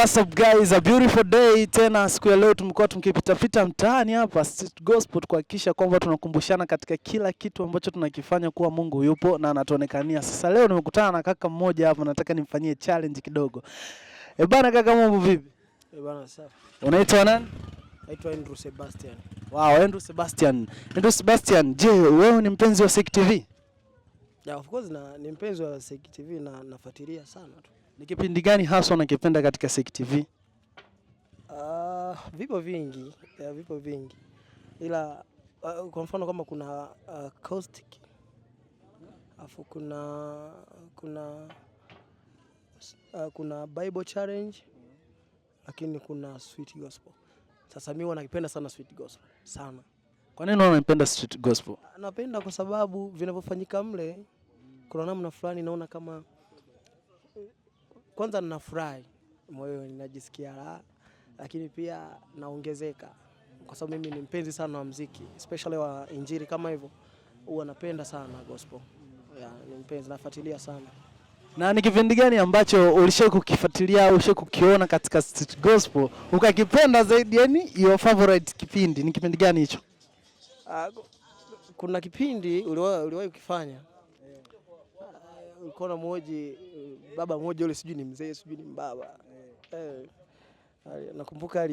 What's up guys, a beautiful day. Tena siku ya leo tumekuwa tukipita mtaani hapa Street Gospel kuhakikisha kwamba tunakumbushana katika kila kitu ambacho tunakifanya kuwa Mungu yupo na anatuonekania. Sasa leo nimekutana na kaka mmoja hapa, nataka nimfanyie challenge kidogo. Bana kaka, mambo vipi? Bana safi. Unaitwa nani? Naitwa Andrew Sebastian. Wow, Andrew Sebastian. Andrew Sebastian, je, wewe ni mpenzi wa Sek TV? Yeah, of course ni mpenzi wa Sek TV na nafuatilia sana tu. Ni kipindi gani hasa unakipenda katika Sek TV? Vipo vingi. Ila kwa mfano kama kuna Caustic. Afu kuna Bible Challenge, lakini kuna Sweet Gospel. Sasa mimi nakipenda sana Sweet Gospel sana. Kwa nini unapenda Sweet Gospel? Napenda kwa sababu vinavyofanyika mle kuna namna fulani naona kama kwanza ninafurahi moyo, ninajisikia raha, lakini pia naongezeka kwa sababu mimi ni mpenzi sana wa muziki, especially wa injili kama hivyo. Huwa napenda sana gospel. Yeah, ni mpenzi, nafuatilia sana. Na ni kipindi gani ambacho ulishawahi kukifuatilia au ulishawahi kukiona katika Street Gospel ukakipenda zaidi, yani your favorite kipindi? Ni kipindi gani hicho? Kuna kipindi uliwahi kukifanya. Ulikuwa mmoja baba mmoja yule, sijui ni mzee sijui ni mbaba. Nakumbuka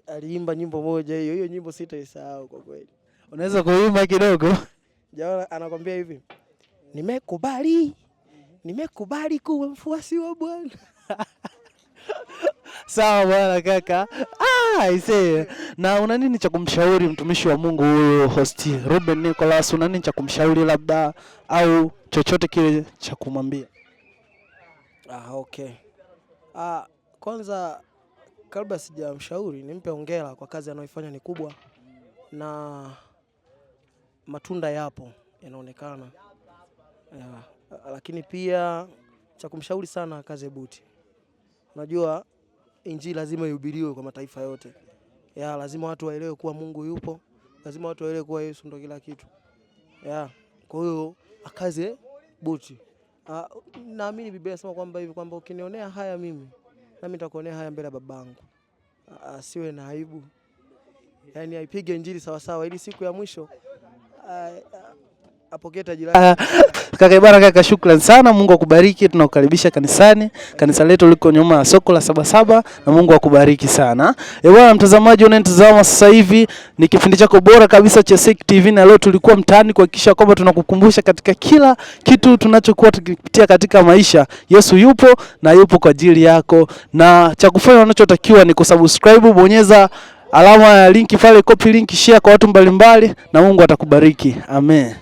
aliimba nyimbo moja, hiyo nyimbo sitaisahau kwa kweli. Unaweza kuimba kidogo? Jamaa anakuambia hivi, nimekubali kuwa mfuasi wa Bwana. Sawa bwana kaka. Aisee. Na una nini cha kumshauri mtumishi wa Mungu huyo host Ruben Nicholas? Una nini cha kumshauri labda au chochote kile cha kumwambia? Okay. Kwanza kabla sijamshauri nimpe hongera kwa kazi anayoifanya, ni kubwa na matunda yapo yanaonekana. Lakini pia cha kumshauri sana kaze buti. Unajua injili lazima ihubiriwe kwa mataifa yote. Lazima watu waelewe kuwa Mungu yupo. Lazima watu waelewe kuwa Yesu ndo kila kitu. Kwa hiyo akaze buti. Naamini Biblia inasema kwamba hivi kwamba ukinionea haya mimi, nami nitakuonea haya mbele ya babangu. Asiwe na aibu. Yaani aipige injili sawa sawa ili siku ya mwisho apokee taji lake. Kaka bwana, kaka shukrani sana. Mungu akubariki. Tunakukaribisha kanisani. Kanisa letu liko nyuma ya soko la Sabasaba na Mungu akubariki sana. Bwana mtazamaji unanitazama sasa hivi, ni kipindi chako bora kabisa cha Sek TV, na leo tulikuwa mtaani kuhakikisha kwamba tunakukumbusha katika kila kitu tunachokuwa tukipitia katika maisha, Yesu yupo na yupo kwa ajili yako, na cha kufanya unachotakiwa ni kusubscribe, bonyeza alama ya link pale, copy link, share kwa watu mbalimbali na Mungu atakubariki. Amen.